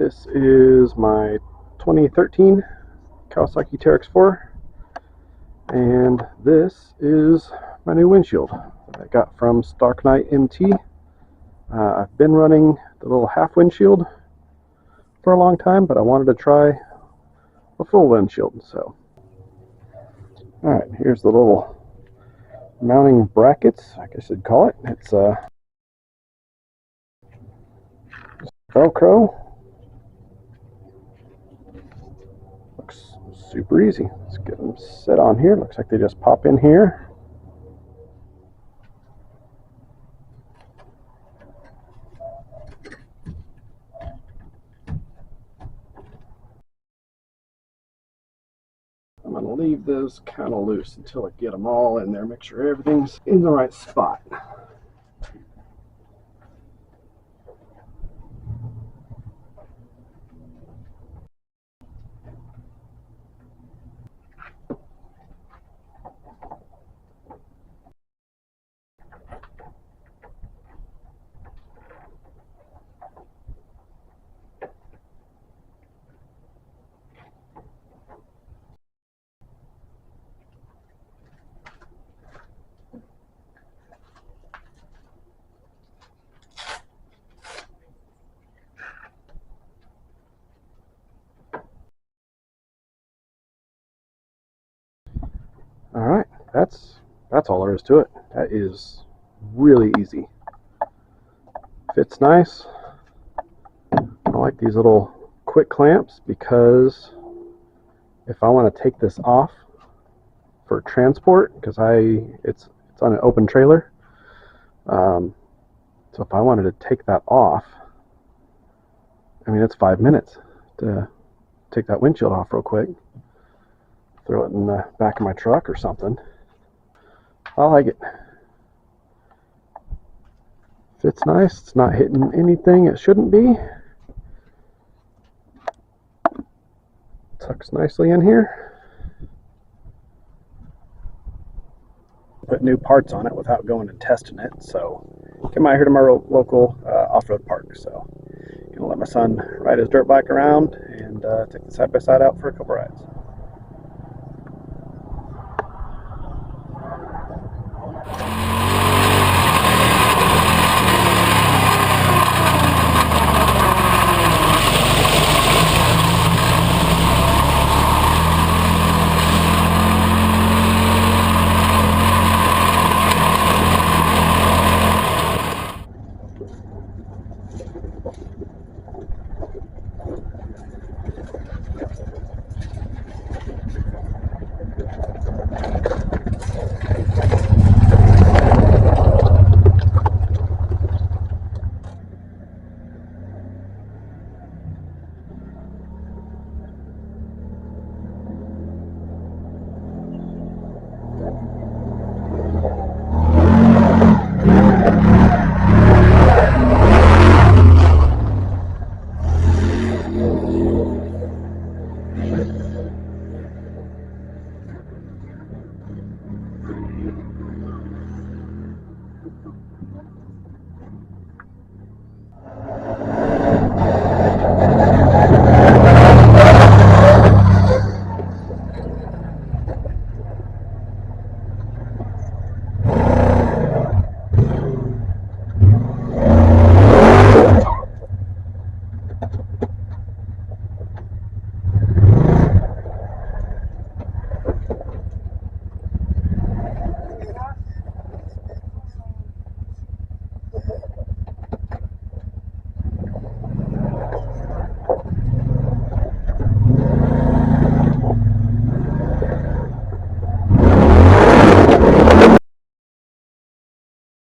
This is my 2013 Kawasaki Teryx 4, and this is my new windshield that I got from StarknightMT. I've been running the little half windshield for a long time, but I wanted to try a full windshield. So, alright, here's the little mounting brackets, I guess you'd call it. It's Velcro. Looks super easy. Let's get them set on here. Looks like they just pop in here. I'm going to leave those kind of loose until I get them all in there, make sure everything's in the right spot. Alright, that's all there is to it. That is really easy. Fits nice. I like these little quick clamps because if I want to take this off for transport, because it's on an open trailer, so if I wanted to take that off, I mean, it's 5 minutes to take that windshield off real quick. Throw it in the back of my truck or something. I like it. Fits nice. It's not hitting anything it shouldn't be. Tucks nicely in here. Put new parts on it without going and testing it. So came out here to my local off-road park. So gonna let my son ride his dirt bike around and take the side-by-side out for a couple rides.